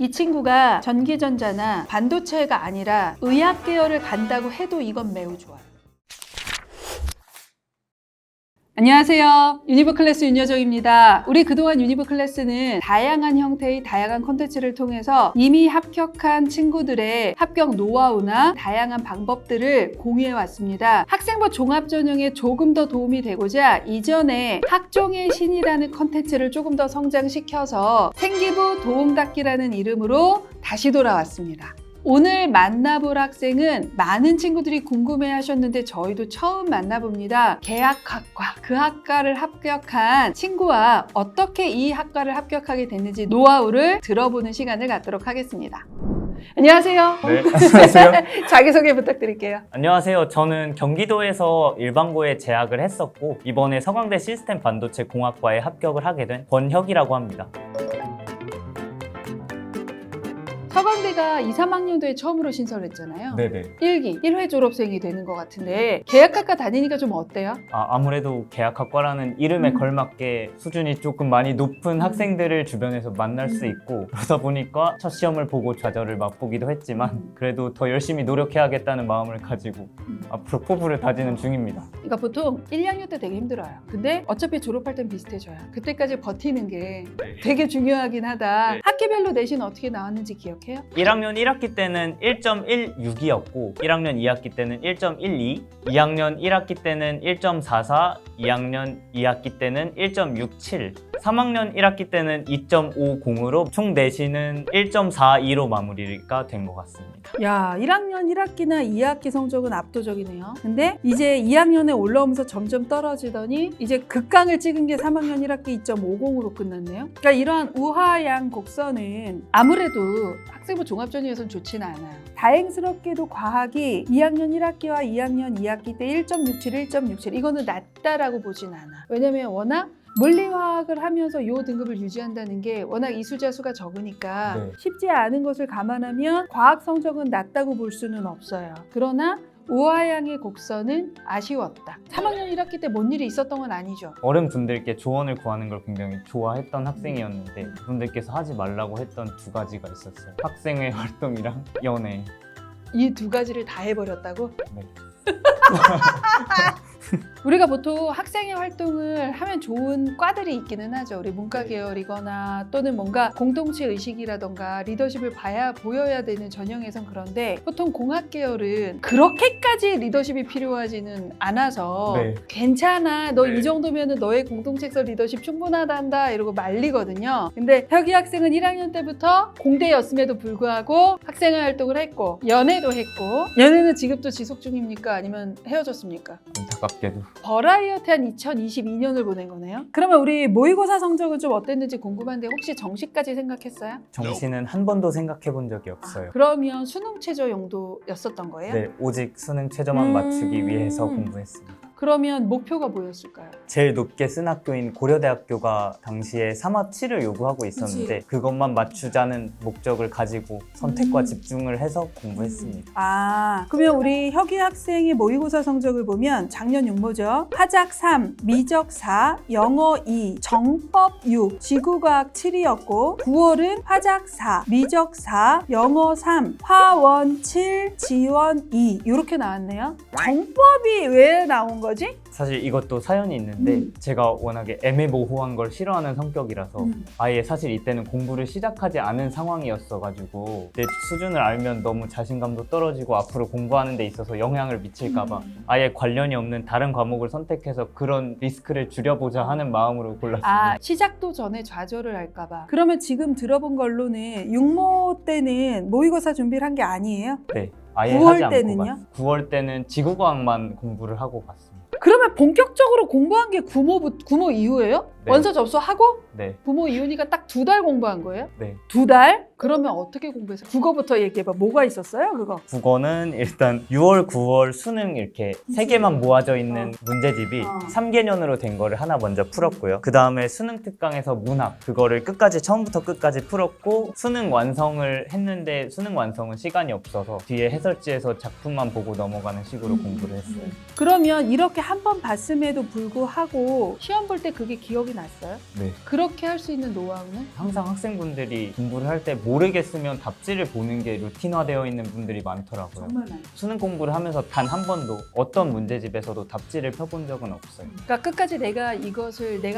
이 친구가 전기전자나 반도체가 아니라 의학 계열을 간다고 해도 이건 매우 좋아요. 안녕하세요. 유니버클래스 윤여정입니다. 우리 그동안 유니버클래스는 다양한 형태의 다양한 콘텐츠를 통해서 이미 합격한 친구들의 합격 노하우나 다양한 방법들을 공유해 왔습니다. 학생부 종합 전형에 조금 더 도움이 되고자 이전에 학종의 신이라는 콘텐츠를 조금 더 성장시켜서 생기부 도움닫기라는 이름으로 다시 돌아왔습니다. 오늘 만나볼 학생은 많은 친구들이 궁금해 하셨는데 저희도 처음 만나봅니다. 계약학과, 그 학과를 합격한 친구와 어떻게 이 학과를 합격하게 됐는지 노하우를 들어보는 시간을 갖도록 하겠습니다. 안녕하세요. 네, 안녕하세요. 자기소개 부탁드릴게요. 안녕하세요. 저는 경기도에서 일반고에 재학을 했었고 이번에 서강대 시스템 반도체 공학과에 합격을 하게 된 권혁이라고 합니다. 서강대가 2, 3학년도에 처음으로 신설했잖아요. 네네. 1기, 1회 졸업생이 되는 것 같은데 계약학과 다니니까 좀 어때요? 아무래도 계약학과라는 이름에 걸맞게 수준이 조금 많이 높은 학생들을 주변에서 만날 수 있고 그러다 보니까 첫 시험을 보고 좌절을 맛보기도 했지만 그래도 더 열심히 노력해야겠다는 마음을 가지고 앞으로 포부를 다지는 중입니다. 그러니까 보통 1, 2학년 때 되게 힘들어요. 근데 어차피 졸업할 땐 비슷해져요. 그때까지 버티는 게 되게 중요하긴 하다. 네. 학기별로 내신 어떻게 나왔는지 기억해요? 1학년 1학기 때는 1.16이었고 1학년 2학기 때는 1.12, 2학년 1학기 때는 1.44, 2학년 2학기 때는 1.67, 3학년 1학기 때는 2.50으로 총 내신은 1.42로 마무리가 된 것 같습니다. 야, 1학년 1학기나 2학기 성적은 압도적이네요. 근데 이제 2학년에 올라오면서 점점 떨어지더니 이제 극강을 찍은 게 3학년 1학기 2.50으로 끝났네요. 그러니까 이러한 우하양 곡선은 아무래도 학생부 종합전형에서는 좋지는 않아요. 다행스럽게도 과학이 2학년 1학기와 2학년 2학기 때 1.67, 1.67 이거는 낮다라고 보진 않아. 왜냐면 워낙 물리화학을 하면서 이 등급을 유지한다는 게 워낙 이수자 수가 적으니까 네. 쉽지 않은 것을 감안하면 과학 성적은 낮다고 볼 수는 없어요. 그러나 우하양의 곡선은 아쉬웠다. 3학년 1학기 때 뭔 일이 있었던 건 아니죠. 어른분들께 조언을 구하는 걸 굉장히 좋아했던 학생이었는데 그분들께서 하지 말라고 했던 두 가지가 있었어요. 학생회 활동이랑 연애. 이 두 가지를 다 해버렸다고? 네. 우리가 보통 학생회 활동을 하면 좋은 과들이 있기는 하죠. 우리 문과 계열이거나 또는 뭔가 공동체 의식이라던가 리더십을 보여야 되는 전형에선 그런데 보통 공학 계열은 그렇게까지 리더십이 필요하지는 않아서 네. 괜찮아. 너 이 네. 정도면 너의 공동체에서 리더십 충분하단다 이러고 말리거든요. 근데 혁이 학생은 1학년 때부터 공대였음에도 불구하고 학생회 활동을 했고 연애도 했고 연애는 지금도 지속 중입니까? 아니면 헤어졌습니까? 안타깝게도. 버라이어티한 2022년을 보낸 거네요. 그러면 우리 모의고사 성적은 좀 어땠는지 궁금한데 혹시 정시까지 생각했어요? 정시는 한 번도 생각해 본 적이 없어요. 그러면 수능 최저 용도였었던 거예요? 네, 오직 수능 최저만 맞추기 위해서 공부했습니다. 그러면 목표가 뭐였을까요? 제일 높게 쓴 학교인 고려대학교가 당시에 3합7을 요구하고 있었는데 그것만 맞추자는 목적을 가지고 선택과 집중을 해서 공부했습니다. 아, 그러면 우리 혁이 학생의 모의고사 성적을 보면 작년 육모죠. 화작 3, 미적 4, 영어 2, 정법 6, 지구과학 7이었고 9월은 화작 4, 미적 4, 영어 3, 화원 7, 지원 2 이렇게 나왔네요. 정법이 왜 나온 거지? 사실 이것도 사연이 있는데 제가 워낙에 애매모호한 걸 싫어하는 성격이라서 아예 사실 이때는 공부를 시작하지 않은 상황이었어가지고 내 수준을 알면 너무 자신감도 떨어지고 앞으로 공부하는 데 있어서 영향을 미칠까봐 아예 관련이 없는 다른 과목을 선택해서 그런 리스크를 줄여보자 하는 마음으로 골랐습니다. 아, 시작도 전에 좌절을 할까봐. 그러면 지금 들어본 걸로는 육모 때는 모의고사 준비를 한 게 아니에요? 네, 아예 9월 하지 않고 때는요? 갔어요. 9월 때는 지구과학만 공부를 하고 갔습니다. 그러면 본격적으로 공부한 게 구모 이후예요? 네. 원서 접수하고 네, 구모 이후니까 딱 2달 공부한 거예요? 네. 2달? 그러면 어떻게 공부했어요? 국어부터 얘기해봐. 뭐가 있었어요? 그거? 국어는 일단 6월, 9월 수능 이렇게 세 개만 모아져 있는 문제집이 3개년으로 된 거를 하나 먼저 풀었고요. 그 다음에 수능 특강에서 문학 그거를 끝까지 처음부터 끝까지 풀었고 수능 완성을 했는데 수능 완성은 시간이 없어서 뒤에 해설지에서 작품만 보고 넘어가는 식으로 공부를 했어요. 그러면 이렇게 한 번 봤음에도 불구하고 시험 볼 때 그게 기억이 났어요? 네. 그렇게 할 수 있는 노하우는? 항상 학생분들이 공부를 할 때 모르겠으면 답지를 보는 게 루틴화되어 있는 분들이 많더라고요. 많아요. 수능 공부를 하면서 단 한 번도 어떤 문제집에서도 답지를 펴본 적은 없어요. 그러니까 끝까지 내가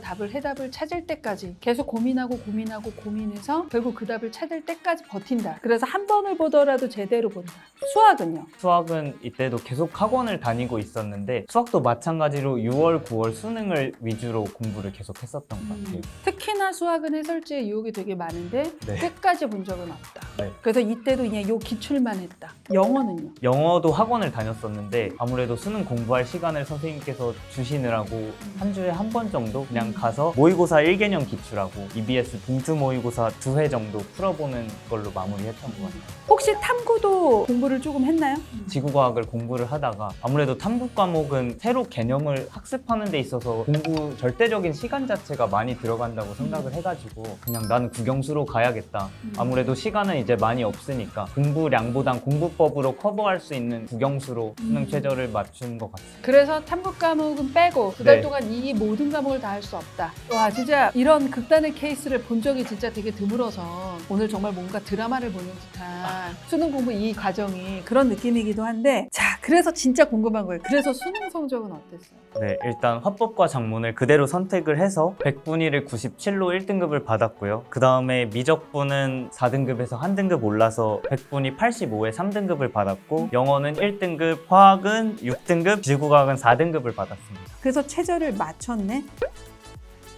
답을 해답을 찾을 때까지 계속 고민해서 결국 그 답을 찾을 때까지 버틴다. 그래서 한 번을 보더라도 제대로 본다. 수학은요? 수학은 이때도 계속 학원을 다니고 있었는데 수학도 마찬가지로 6월, 9월 수능을 위주로 공부를 계속 했었던 것 같아요. 특히나 수학은 해설지에 유혹이 되게 많은데 네. 끝까지 본 적은 없다. 네. 그래서 이때도 그냥 요 기출만 했다. 영어는요? 영어도 학원을 다녔었는데 아무래도 수능 공부할 시간을 선생님께서 주시느라고 한 주에 한 번 정도 그냥 가서 모의고사 1개년 기출하고 EBS 봉투 모의고사 2회 정도 풀어보는 걸로 마무리했던 것 같아요. 혹시 탐구도 공부를 조금 했나요? 지구과학을 공부를 하다가 아무래도 탐구 과목은 새로 개념을 학습하는 데 있어서 공부 절대적인 시간 자체가 많이 들어간다고 생각을 해가지고 그냥 나는 국영수로 가야겠다. 아무래도 시간은 이제 많이 없으니까 공부량보단 공부법으로 커버할 수 있는 국영수로 수능 최저를 맞춘 것 같아요. 그래서 탐구 과목은 빼고 두 달 네. 동안 이 모든 과목을 다 할 수 없다. 와, 진짜 이런 극단의 케이스를 본 적이 진짜 되게 드물어서 오늘 정말 뭔가 드라마를 보는 듯한 수능 공부 이 과정이 그런 느낌이기도 한데, 자, 그래서 진짜 궁금한 거예요. 그래서 수능 성적은 어땠어요? 네, 일단 화법과 작문을 그대로 선택을 해서 백분위를 97로 1등급을 받았고요. 그 다음에 미적분은 4등급에서 한 등급 올라서 백분위 85에 3등급을 받았고 영어는 1등급, 화학은 6등급, 지구과학은 4등급을 받았습니다. 그래서 최저를 맞췄네?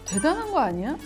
대단한 거 아니야?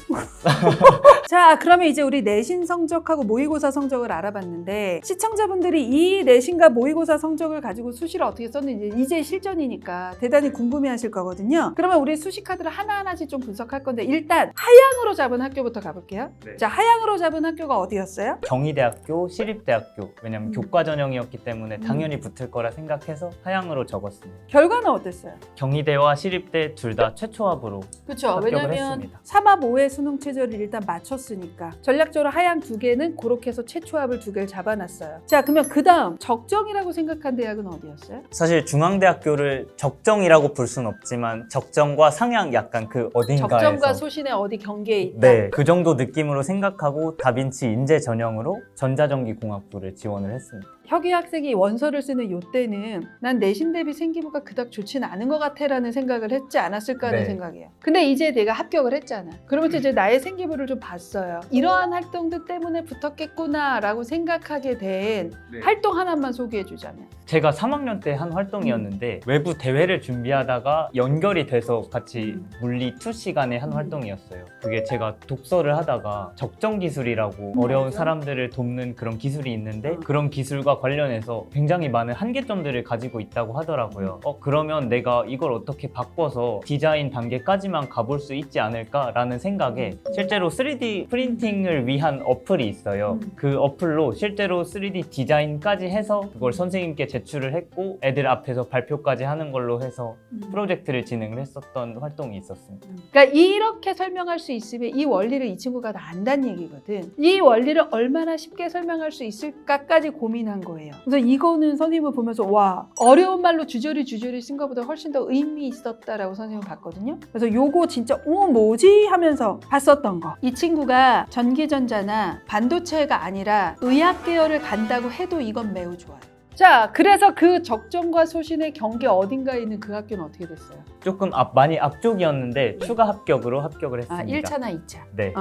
자, 그러면 이제 우리 내신 성적하고 모의고사 성적을 알아봤는데 시청자분들이 이 내신과 모의고사 성적을 가지고 수시를 어떻게 썼는지 이제 실전이니까 대단히 궁금해하실 거거든요. 그러면 우리 수시 카드를 하나하나씩 좀 분석할 건데 일단 하향으로 잡은 학교부터 가볼게요. 네. 자, 하향으로 잡은 학교가 어디였어요? 경희대학교, 시립대학교, 왜냐면 교과 전형이었기 때문에 당연히 붙을 거라 생각해서 하향으로 적었습니다. 결과는 어땠어요? 경희대와 시립대 둘 다 최초합으로 그렇죠. 합격을 왜냐면 했습니다. 3합 5회 수능 최저를 일단 맞췄으니까 전략적으로 하향 두 개는 그렇게 해서 최초합을 두 개를 잡아놨어요. 자, 그러면 그 다음 적정이라고 생각한 대학은 어디였어요? 사실 중앙대학교를 적정이라고 볼 수는 없지만 적정과 상향 약간 그 어딘가에서 적정과 소신의 어디 경계에 있다. 네, 그 정도 느낌으로 생각하고 다빈치 인재 전형으로 전자전기공학부를 지원을 했습니다. 혁이 학생이 원서를 쓰는 요때는 난 내신 대비 생기부가 그닥 좋진 않은 것 같아 라는 생각을 했지 않았을까 하는 네. 생각이에요. 근데 이제 내가 합격을 했잖아. 그러면서 이제 나의 생기부를 좀 봤어요. 이러한 활동들 때문에 붙었겠구나 라고 생각하게 된 활동 하나만 소개해 주자면. 제가 3학년 때 한 활동이었는데 외부 대회를 준비하다가 연결이 돼서 같이 물리 2 시간에 한 활동이었어요. 그게 제가 독서를 하다가 적정기술이라고 어려운 맞아. 사람들을 돕는 그런 기술이 있는데 그런 기술과 관련해서 굉장히 많은 한계점들을 가지고 있다고 하더라고요. 그러면 내가 이걸 어떻게 바꿔서 디자인 단계까지만 가볼 수 있지 않을까라는 생각에 실제로 3D 프린팅을 위한 어플이 있어요. 그 어플로 실제로 3D 디자인까지 해서 그걸 선생님께 제출을 했고 애들 앞에서 발표까지 하는 걸로 해서 프로젝트를 진행을 했었던 활동이 있었습니다. 그러니까 이렇게 설명할 수 있으면 이 원리를 이 친구가 다 안다는 얘기거든. 이 원리를 얼마나 쉽게 설명할 수 있을까까지 고민한 거예요. 그래서 이거는 선생님을 보면서 와, 어려운 말로 주저리 쓴 것보다 훨씬 더 의미 있었다라고 선생님을 봤거든요. 그래서 요거 진짜 뭐지 하면서 봤었던 거. 이 친구가 전기전자나 반도체가 아니라 의학 계열을 간다고 해도 이건 매우 좋아요. 자, 그래서 그 적정과 소신의 경계 어딘가에 있는 그 학교는 어떻게 됐어요? 조금 많이 앞쪽이었는데 추가 합격으로 합격을 했습니다. 1차나 2차. 네.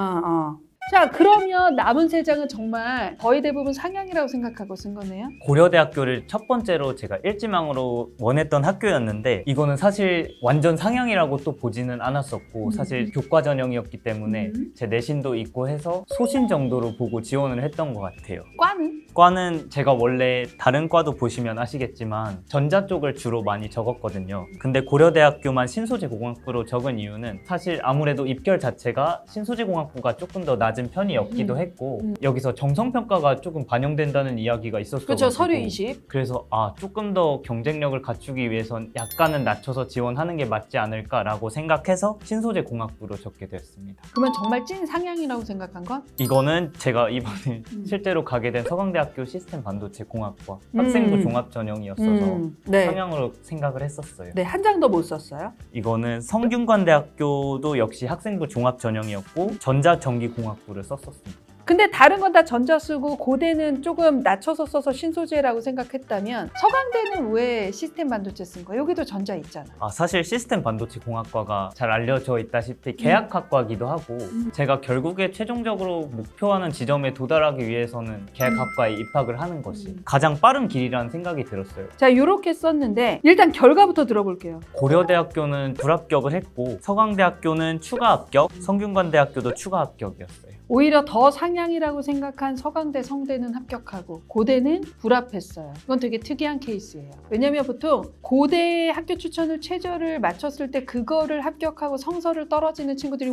자, 그러면 남은 세 장은 정말 거의 대부분 상향이라고 생각하고 쓴 거네요? 고려대학교를 첫 번째로 제가 일지망으로 원했던 학교였는데 이거는 사실 완전 상향이라고 또 보지는 않았었고 사실 교과 전형이었기 때문에 제 내신도 있고 해서 소신 정도로 보고 지원을 했던 것 같아요. 과는? 과는 제가 원래 다른 과도 보시면 아시겠지만 전자 쪽을 주로 많이 적었거든요. 근데 고려대학교만 신소재공학부로 적은 이유는 사실 아무래도 입결 자체가 신소재공학부가 조금 더 낮은 낮은 편이었기도 했고 여기서 정성평가가 조금 반영된다는 이야기가 있었어요. 그렇죠. 서류 20. 그래서 조금 더 경쟁력을 갖추기 위해선 약간은 낮춰서 지원하는 게 맞지 않을까라고 생각해서 신소재 공학부로 적게 되었습니다. 그러면 정말 찐 상향이라고 생각한 건? 이거는 제가 이번에 실제로 가게 된 서강대학교 시스템 반도체 공학과 학생부 종합 전형이었어서 네. 상향으로 생각을 했었어요. 네, 한 장도 못 썼어요. 이거는 성균관대학교도 역시 학생부 종합 전형이었고 전자전기공학부를 썼었습니다. 근데 다른 건 다 전자 쓰고 고대는 조금 낮춰서 써서 신소재라고 생각했다면 서강대는 왜 시스템 반도체 쓴 거예요? 여기도 전자 있잖아. 사실 시스템 반도체 공학과가 잘 알려져 있다시피 계약학과기도 하고 제가 결국에 최종적으로 목표하는 지점에 도달하기 위해서는 계약학과에 입학을 하는 것이 가장 빠른 길이라는 생각이 들었어요. 자, 이렇게 썼는데 일단 결과부터 들어볼게요. 고려대학교는 불합격을 했고 서강대학교는 추가 합격, 성균관대학교도 추가 합격이었어요. 오히려 더 상향이라고 생각한 서강대, 성대는 합격하고 고대는 불합했어요. 이건 되게 특이한 케이스예요. 왜냐면 보통 고대 학교 추천을 최저를 맞췄을 때 그거를 합격하고 성서를 떨어지는 친구들이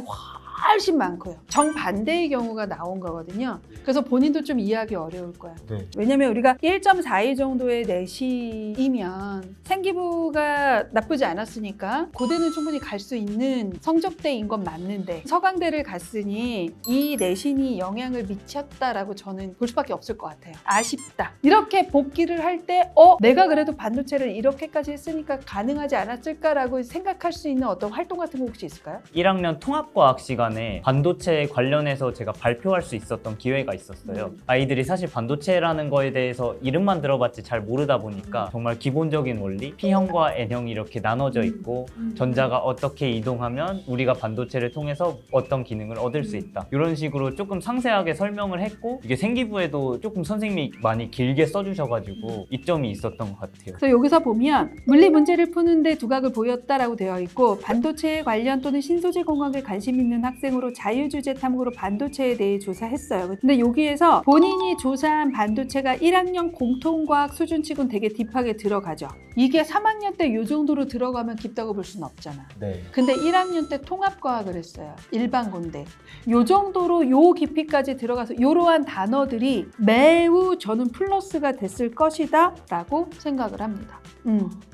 훨씬 많고요. 정반대의 경우가 나온 거거든요. 그래서 본인도 좀 이해하기 어려울 거야. 네. 왜냐면 우리가 1.42 정도의 내신이면 생기부가 나쁘지 않았으니까 고대는 충분히 갈 수 있는 성적대인 건 맞는데 서강대를 갔으니 이 내신이 영향을 미쳤다라고 저는 볼 수밖에 없을 것 같아요. 아쉽다. 이렇게 복귀를 할 때 내가 그래도 반도체를 이렇게까지 했으니까 가능하지 않았을까라고 생각할 수 있는 어떤 활동 같은 거 혹시 있을까요? 1학년 통합과학 시간에 반도체 관련해서 제가 발표할 수 있었던 기회가 있었어요. 아이들이 사실 반도체라는 거에 대해서 이름만 들어봤지 잘 모르다 보니까 정말 기본적인 원리, P형과 N형이 이렇게 나눠져 있고 전자가 어떻게 이동하면 우리가 반도체를 통해서 어떤 기능을 얻을 수 있다. 이런 식으로 조금 상세하게 설명을 했고 이게 생기부에도 조금 선생님이 많이 길게 써주셔가지고 이점이 있었던 것 같아요. 그래서 여기서 보면 물리 문제를 푸는데 두각을 보였다라고 되어 있고 반도체 관련 또는 신소재 공학에 관심 있는 학생으로 자유주제 탐구로 반도체에 대해 조사했어요. 근데 여기에서 본인이 조사한 반도체가 1학년 공통과학 수준치곤 되게 딥하게 들어가죠. 이게 3학년 때 이 정도로 들어가면 깊다고 볼 수는 없잖아. 네. 근데 1학년 때 통합과학을 했어요. 일반고인데. 요 정도로 요 깊이까지 들어가서 이러한 단어들이 매우 저는 플러스가 됐을 것이다 라고 생각을 합니다.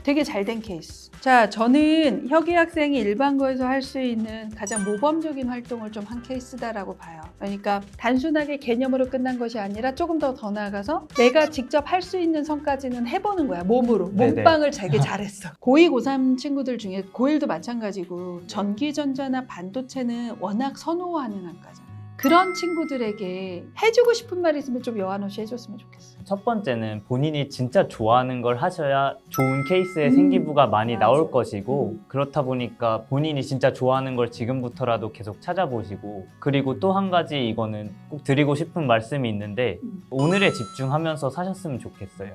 되게 잘 된 케이스. 자, 저는 혁이 학생이 일반고에서 할 수 있는 가장 모범적인 활동을 좀 한 케이스다라고 봐요. 그러니까 단순하게 개념으로 끝난 것이 아니라 조금 더 나아가서 내가 직접 할 수 있는 선까지는 해보는 거야. 몸으로. 몸빵을 되게 잘했어. 고2, 고3 친구들 중에 고1도 마찬가지고 전기전자나 반도체는 워낙 선호하는 학과잖아. 그런 친구들에게 해주고 싶은 말 있으면 좀 여한호 씨 해줬으면 좋겠어. 첫 번째는 본인이 진짜 좋아하는 걸 하셔야 좋은 케이스의 생기부가 많이 맞아. 나올 것이고 그렇다 보니까 본인이 진짜 좋아하는 걸 지금부터라도 계속 찾아보시고 그리고 또 한 가지 이거는 꼭 드리고 싶은 말씀이 있는데 오늘에 집중하면서 사셨으면 좋겠어요.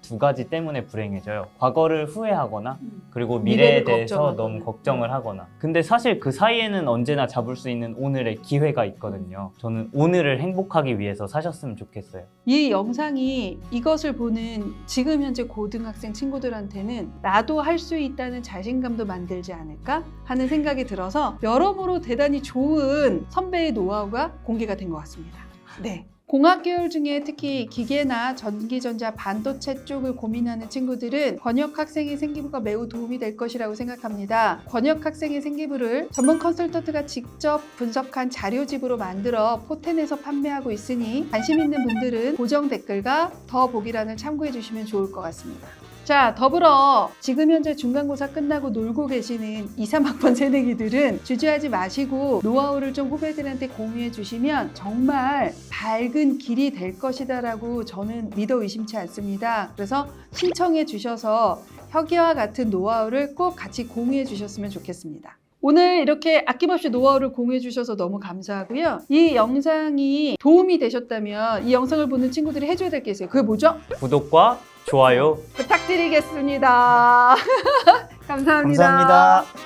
두 가지 때문에 불행해져요. 과거를 후회하거나 그리고 미래에 대해서 걱정하거나. 너무 걱정을 하거나. 근데 사실 그 사이에는 언제나 잡을 수 있는 오늘의 기회가 있거든요. 저는 오늘을 행복하기 위해서 사셨으면 좋겠어요. 이 영상이 이것을 보는 지금 현재 고등학생 친구들한테는 나도 할 수 있다는 자신감도 만들지 않을까 하는 생각이 들어서 여러모로 대단히 좋은 선배의 노하우가 공개가 된 것 같습니다. 네. 공학 계열 중에 특히 기계나 전기전자, 반도체 쪽을 고민하는 친구들은 권혁 학생의 생기부가 매우 도움이 될 것이라고 생각합니다. 권혁 학생의 생기부를 전문 컨설턴트가 직접 분석한 자료집으로 만들어 포텐에서 판매하고 있으니 관심 있는 분들은 고정 댓글과 더 보기란을 참고해 주시면 좋을 것 같습니다. 자, 더불어 지금 현재 중간고사 끝나고 놀고 계시는 2, 3학번 새내기들은 주저하지 마시고 노하우를 좀 후배들한테 공유해 주시면 정말 밝은 길이 될 것이다 라고 저는 믿어 의심치 않습니다. 그래서 신청해 주셔서 혁이와 같은 노하우를 꼭 같이 공유해 주셨으면 좋겠습니다. 오늘 이렇게 아낌없이 노하우를 공유해 주셔서 너무 감사하고요. 이 영상이 도움이 되셨다면 이 영상을 보는 친구들이 해줘야 될 게 있어요. 그게 뭐죠? 구독과 좋아요 부탁드리겠습니다. 감사합니다. 감사합니다.